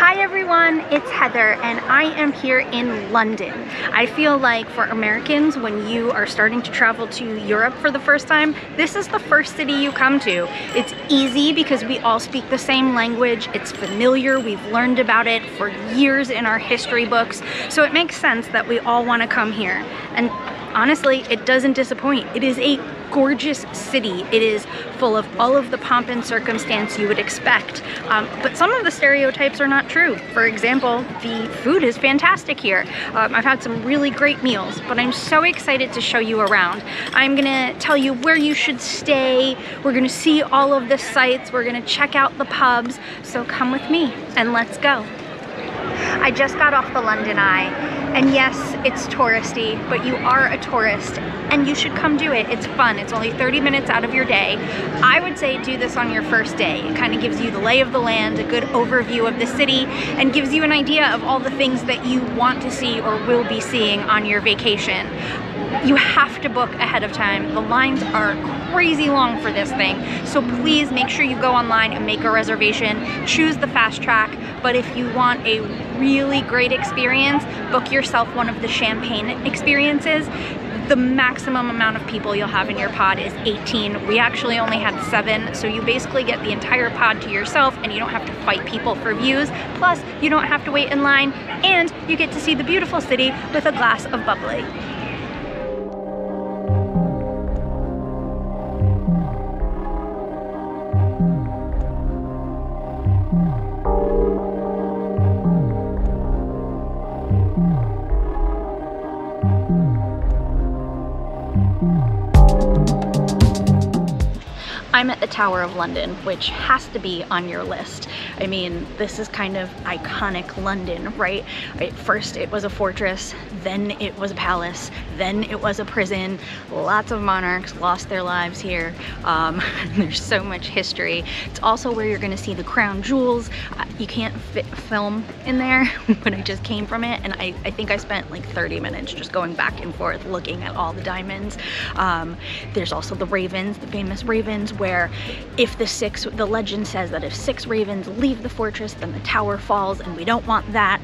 Hi everyone, it's Heather and I am here in London. I feel like for Americans, when you are starting to travel to Europe for the first time, this is the first city you come to. It's easy because we all speak the same language, it's familiar, we've learned about it for years in our history books, so it makes sense that we all want to come here. And honestly, it doesn't disappoint. It is a gorgeous city. It is full of all of the pomp and circumstance you would expect, but some of the stereotypes are not true. For example, the food is fantastic here. I've had some really great meals, but I'm so excited to show you around. I'm gonna tell you where you should stay. We're gonna see all of the sights. We're gonna check out the pubs. So come with me and let's go. I just got off the London Eye, and yes, it's touristy, but you are a tourist and you should come do it. It's fun. It's only 30 minutes out of your day. I would say do this on your first day. It kind of gives you the lay of the land, a good overview of the city, and gives you an idea of all the things that you want to see or will be seeing on your vacation. You have to book ahead of time. The lines are crazy long for this thing, so please make sure you go online and make a reservation. Choose the fast track, but if you want a really great experience, book yourself one of the champagne experiences. The maximum amount of people you'll have in your pod is 18. We actually only had 7, so you basically get the entire pod to yourself and you don't have to fight people for views. Plus, you don't have to wait in line, and you get to see the beautiful city with a glass of bubbly. I'm at the Tower of London, which has to be on your list. I mean, this is kind of iconic London, right? First it was a fortress, then it was a palace, then it was a prison. Lots of monarchs lost their lives here. There's so much history. It's also where you're gonna see the crown jewels. You can't film in there, but I just came from it, and I think I spent like 30 minutes just going back and forth looking at all the diamonds. There's also the ravens, the famous ravens, where if the legend says that if 6 ravens leave the fortress, then the tower falls, and we don't want that.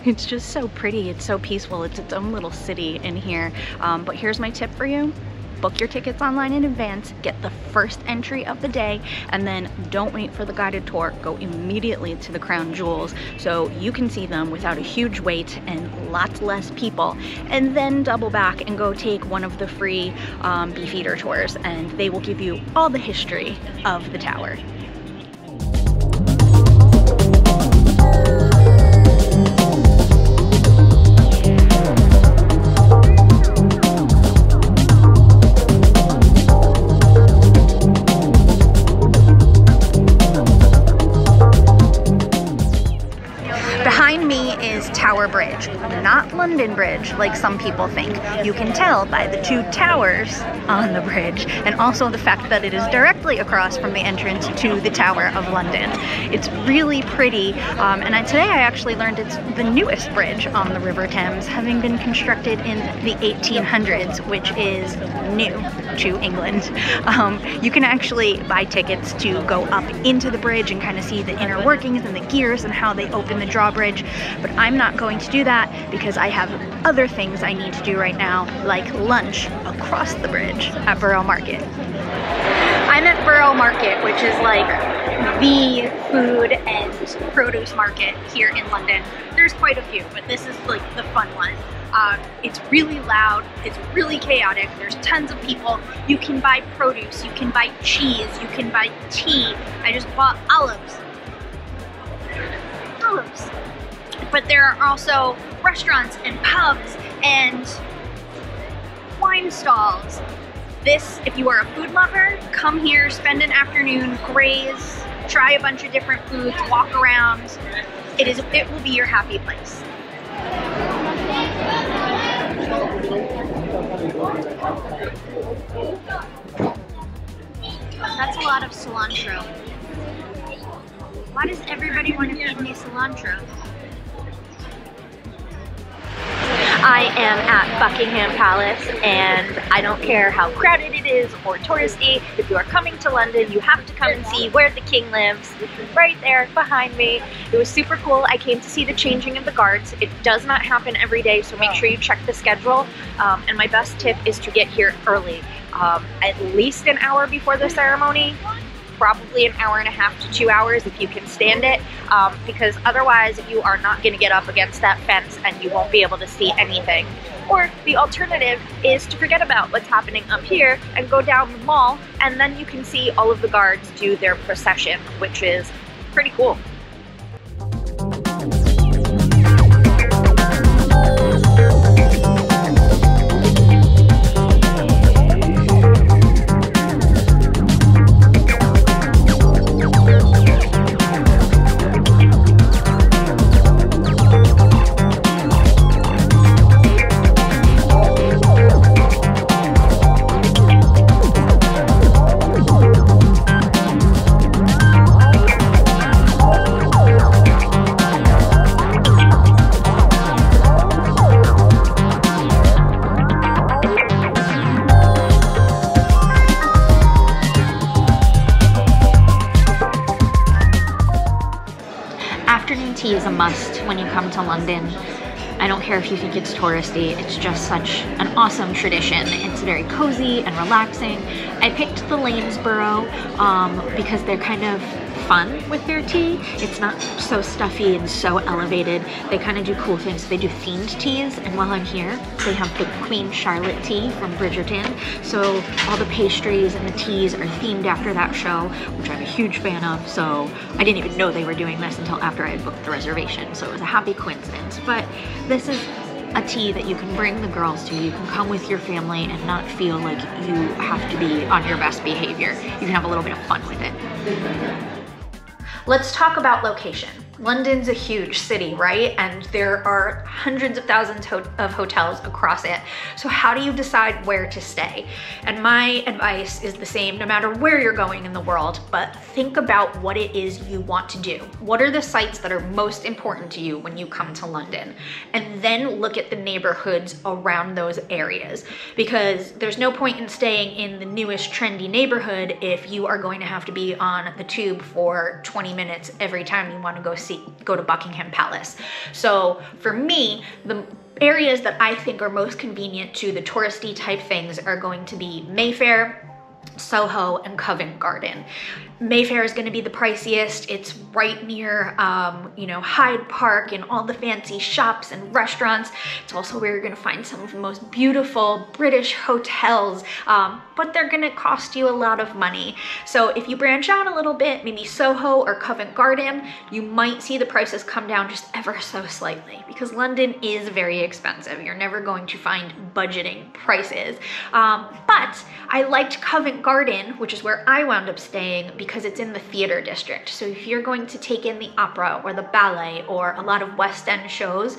It's just so pretty, it's so peaceful, it's its own little city in here. But here's my tip for you. Book your tickets online in advance, get the first entry of the day, and then don't wait for the guided tour. Go immediately to the crown jewels so you can see them without a huge wait and lots less people, and then double back and go take one of the free Beefeater tours, and they will give you all the history of the tower. Tower Bridge, not London Bridge like some people think. You can tell by the 2 towers on the bridge, and also the fact that it is directly across from the entrance to the Tower of London. It's really pretty, and today I actually learned it's the newest bridge on the River Thames, having been constructed in the 1800s, which is new to England. You can actually buy tickets to go up into the bridge and kind of see the inner workings and the gears and how they open the drawbridge, but I'm not going to do that because I have other things I need to do right now, like lunch across the bridge at Borough Market. I'm at Borough Market, which is like the food and produce market here in London. There's quite a few, but this is like the fun one. It's really loud, it's really chaotic, there's tons of people. You can buy produce, you can buy cheese, you can buy tea. I just bought olives. But there are also restaurants and pubs and wine stalls. This, if you are a food lover, come here, spend an afternoon, graze, try a bunch of different foods, walk around. It will be your happy place. That's a lot of cilantro. Why does everybody want to feed me cilantro? I am at Buckingham Palace, and I don't care how crowded it is or touristy. If you are coming to London, you have to come and see where the king lives, right there behind me. It was super cool. I came to see the changing of the guards. It does not happen every day, so make sure you check the schedule. And my best tip is to get here early, at least an hour before the ceremony. Probably an hour and a half to 2 hours if you can stand it, because otherwise you are not going to get up against that fence and you won't be able to see anything. Or the alternative is to forget about what's happening up here and go down the mall, and then you can see all of the guards do their procession, which is pretty cool. Afternoon tea is a must when you come to London. I don't care if you think it's touristy, it's just such an awesome tradition. It's very cozy and relaxing. I picked the Lanesborough because they're kind of fun with their tea. It's not so stuffy and so elevated. They kind of do cool things. They do themed teas, and while I'm here, they have the Queen Charlotte tea from Bridgerton. So all the pastries and the teas are themed after that show, which I'm a huge fan of. So I didn't even know they were doing this until after I had booked the reservation. So it was a happy coincidence. But this is a tea that you can bring the girls to. You can come with your family and not feel like you have to be on your best behavior. You can have a little bit of fun with it. Let's talk about location. London's a huge city, right? And there are hundreds of thousands of hotels across it. So how do you decide where to stay? And my advice is the same no matter where you're going in the world, but think about what it is you want to do. What are the sites that are most important to you when you come to London? And then look at the neighborhoods around those areas, because there's no point in staying in the newest trendy neighborhood if you are going to have to be on the tube for 20 minutes every time you want to go to Buckingham Palace. So for me, the areas that I think are most convenient to the touristy type things are going to be Mayfair, Soho, and Covent Garden. Mayfair is going to be the priciest. It's right near, you know, Hyde Park and all the fancy shops and restaurants. It's also where you're going to find some of the most beautiful British hotels, but they're going to cost you a lot of money. So if you branch out a little bit, maybe Soho or Covent Garden, you might see the prices come down just ever so slightly, because London is very expensive. You're never going to find budgeting prices. But I liked Covent Garden, which is where I wound up staying, because it's in the theater district. So if you're going to take in the opera or the ballet or a lot of West End shows,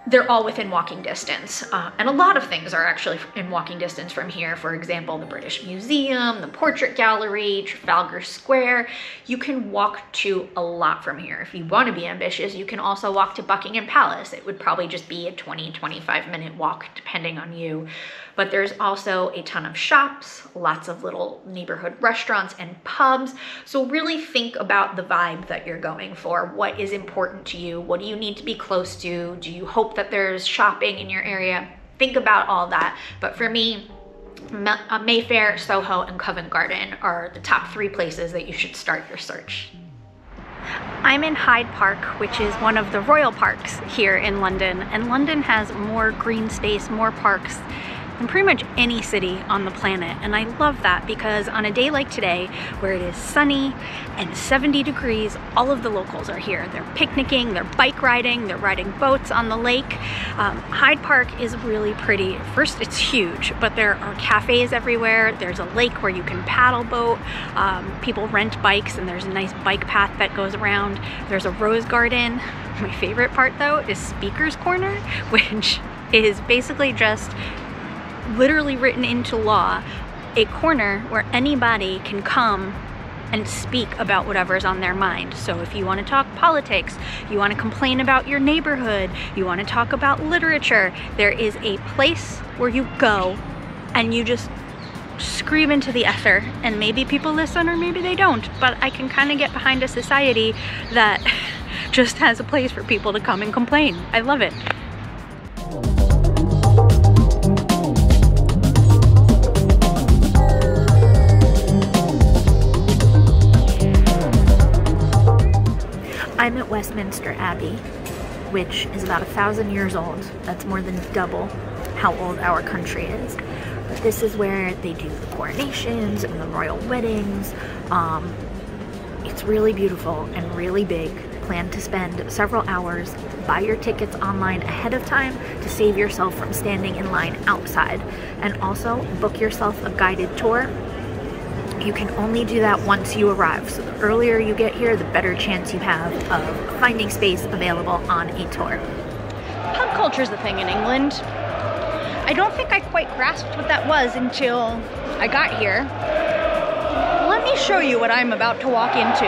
they're all within walking distance. And a lot of things are actually in walking distance from here. For example, the British Museum, the Portrait Gallery, Trafalgar Square. You can walk to a lot from here. If you want to be ambitious, you can also walk to Buckingham Palace. It would probably just be a 20-25 minute walk depending on you. But there's also a ton of shops, lots of little neighborhood restaurants and pubs. So really think about the vibe that you're going for. What is important to you? What do you need to be close to? Do you hope that there's shopping in your area? Think about all that. But for me, Mayfair, Soho, and Covent Garden are the top 3 places that you should start your search. I'm in Hyde Park, which is one of the royal parks here in London, and London has more green space, more parks than pretty much any city on the planet. And I love that, because on a day like today, where it is sunny and 70 degrees, all of the locals are here. They're picnicking, they're bike riding, they're riding boats on the lake. Hyde Park is really pretty. First, it's huge, but there are cafes everywhere. There's a lake where you can paddle boat. People rent bikes, and there's a nice bike path that goes around. There's a rose garden. My favorite part though is Speaker's Corner, which is basically just literally written into law, a corner where anybody can come and speak about whatever's on their mind. So if you want to talk politics, you want to complain about your neighborhood, you want to talk about literature, there is a place where you go and you just scream into the ether, and maybe people listen or maybe they don't, but I can kind of get behind a society that just has a place for people to come and complain. I love it. I'm at Westminster Abbey, which is about 1,000 years old. That's more than double how old our country is. This is where they do the coronations and the royal weddings. It's really beautiful and really big. Plan to spend several hours. Buy your tickets online ahead of time to save yourself from standing in line outside. And also book yourself a guided tour. You can only do that once you arrive. So the earlier you get here, the better chance you have of finding space available on a tour. Pub culture is the thing in England. I don't think I quite grasped what that was until I got here. Let me show you what I'm about to walk into.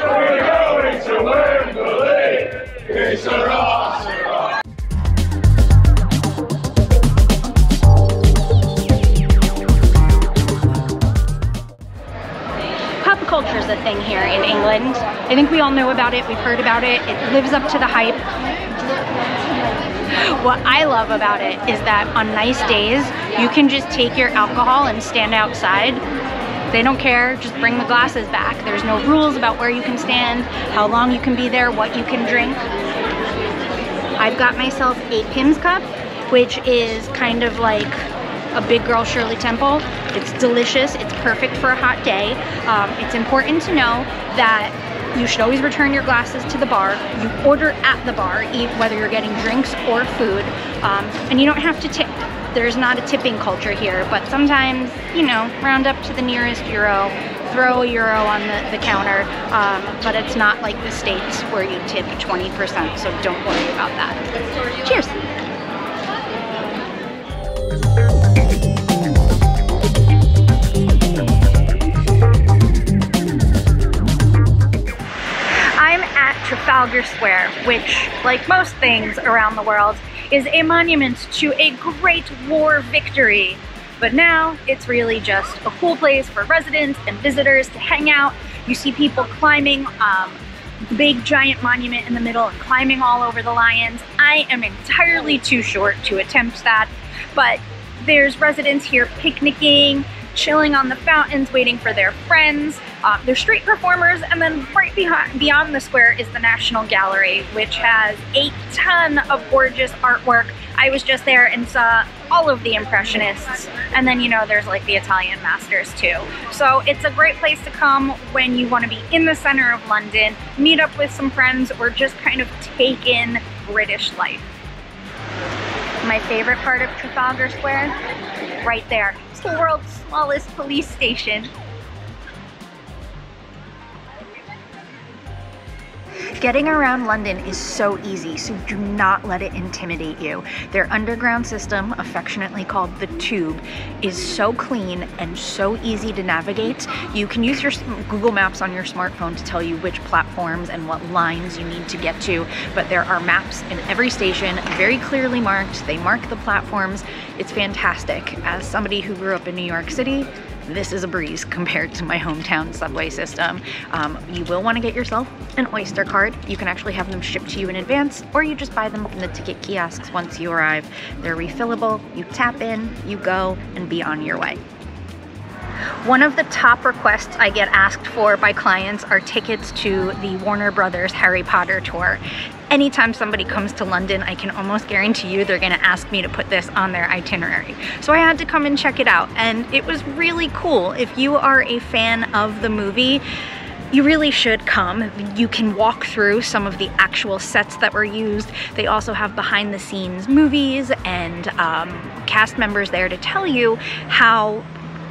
We're going to Wembley. It's a rock. Pub culture is the thing here in England. I think we all know about it. We've heard about it. It lives up to the hype. What I love about it is that on nice days, you can just take your alcohol and stand outside. They don't care, just bring the glasses back. There's no rules about where you can stand, how long you can be there, what you can drink. I've got myself a Pimm's cup, which is kind of like a big girl Shirley Temple. It's delicious, it's perfect for a hot day. It's important to know that you should always return your glasses to the bar. You order at the bar, whether you're getting drinks or food, and you don't have to tip. There's not a tipping culture here, but sometimes, you know, round up to the nearest euro, throw a euro on the counter, but it's not like the States where you tip 20%, so don't worry about that. Cheers! Trafalgar Square, which, like most things around the world, is a monument to a great war victory. But now it's really just a cool place for residents and visitors to hang out. You see people climbing the big giant monument in the middle and climbing all over the lions. I am entirely too short to attempt that, but there's residents here picnicking, chilling on the fountains, waiting for their friends. There's street performers, and then right beyond the square is the National Gallery, which has a ton of gorgeous artwork. I was just there and saw all of the Impressionists, and then, you know, there's like the Italian masters too. So it's a great place to come when you want to be in the center of London, meet up with some friends, or just kind of take in British life. My favorite part of Trafalgar Square? Right there. It's the world's smallest police station. Getting around London is so easy, so do not let it intimidate you. Their underground system, affectionately called the Tube, is so clean and so easy to navigate. You can use your Google Maps on your smartphone to tell you which platforms and what lines you need to get to, but there are maps in every station, very clearly marked. They mark the platforms. It's fantastic. As somebody who grew up in New York City, this is a breeze compared to my hometown subway system. You will want to get yourself an Oyster card. You can actually have them shipped to you in advance, or you just buy them from the ticket kiosks once you arrive. They're refillable, you tap in, you go, and be on your way. One of the top requests I get asked for by clients are tickets to the Warner Brothers Harry Potter tour. Anytime somebody comes to London, I can almost guarantee you they're gonna ask me to put this on their itinerary. So I had to come and check it out, and it was really cool. If you are a fan of the movie, you really should come. You can walk through some of the actual sets that were used. They also have behind the scenes movies and cast members there to tell you how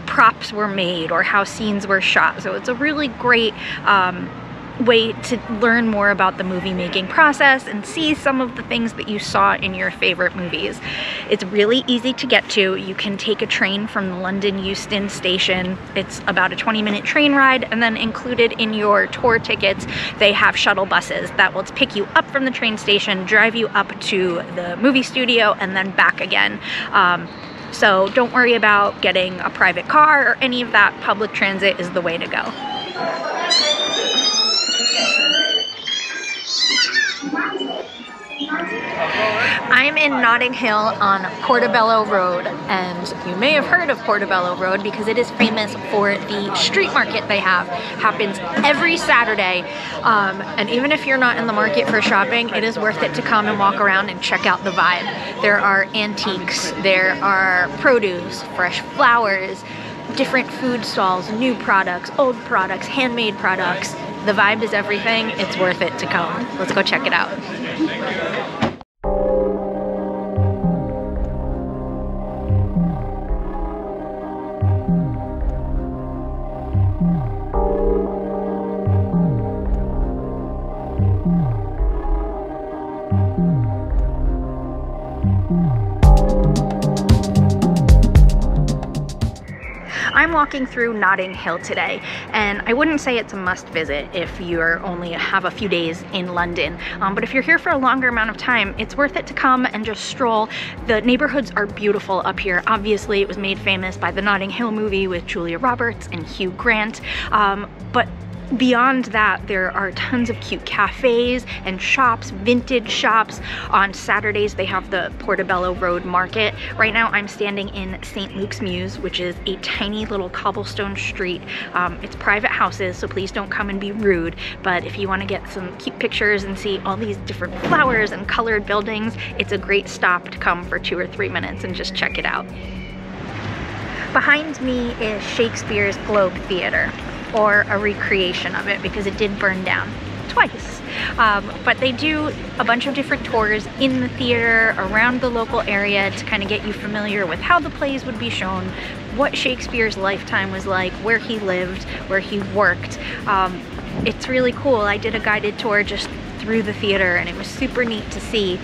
props were made or how scenes were shot. So it's a really great way to learn more about the movie making process and see some of the things that you saw in your favorite movies. It's really easy to get to. You can take a train from the London Euston station. It's about a 20-minute train ride, and then included in your tour tickets they have shuttle buses that will pick you up from the train station, drive you up to the movie studio, and then back again. So don't worry about getting a private car or any of that. Public transit is the way to go. I'm in Notting Hill on Portobello Road, and you may have heard of Portobello Road because it is famous for the street market they have. Happens every Saturday, and even if you're not in the market for shopping, it is worth it to come and walk around and check out the vibe. There are antiques, there are produce, fresh flowers, different food stalls, new products, old products, handmade products. The vibe is everything. It's worth it to come. Let's go check it out. I'm walking through Notting Hill today, and I wouldn't say it's a must visit if you're only have a few days in London, but if you're here for a longer amount of time, it's worth it to come and just stroll. The neighborhoods are beautiful up here. Obviously, it was made famous by the Notting Hill movie with Julia Roberts and Hugh Grant, but beyond that, there are tons of cute cafes and shops, vintage shops. On Saturdays, they have the Portobello Road Market. Right now, I'm standing in St. Luke's Mews, which is a tiny little cobblestone street. It's private houses, so please don't come and be rude. But if you want to get some cute pictures and see all these different flowers and colored buildings, it's a great stop to come for 2 or 3 minutes and just check it out. Behind me is Shakespeare's Globe Theatre, or a recreation of it because it did burn down twice. But they do a bunch of different tours in the theater around the local area to kind of get you familiar with how the plays would be shown, what Shakespeare's lifetime was like, where he lived, where he worked. It's really cool. I did a guided tour just through the theater, and it was super neat to see.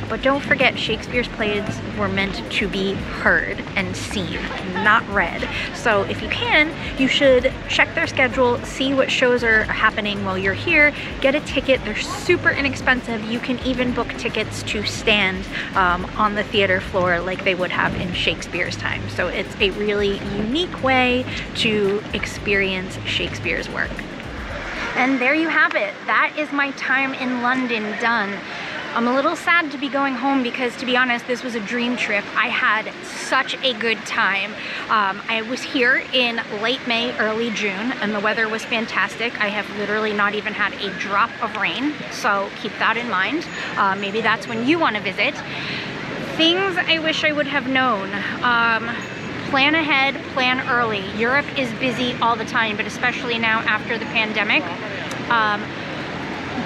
But don't forget, Shakespeare's plays were meant to be heard and seen, not read. So if you can, you should check their schedule, see what shows are happening while you're here, get a ticket. They're super inexpensive. You can even book tickets to stand on the theater floor like they would have in Shakespeare's time. So it's a really unique way to experience Shakespeare's work. And there you have it. That is my time in London done. I'm a little sad to be going home because, to be honest, this was a dream trip. I had such a good time. I was here in late May, early June, and the weather was fantastic. I have literally not even had a drop of rain, so keep that in mind. Maybe that's when you want to visit. Things I wish I would have known. Plan ahead, plan early. Europe is busy all the time, but especially now after the pandemic.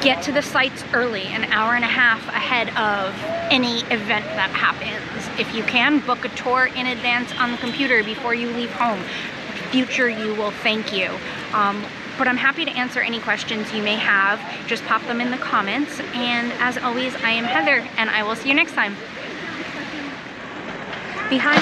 Get to the sites early, an hour and a half ahead of any event that happens. If you can, book a tour in advance on the computer before you leave home. Future you will thank you. But I'm happy to answer any questions you may have. Just pop them in the comments. And as always, I am Heather, and I will see you next time. Behind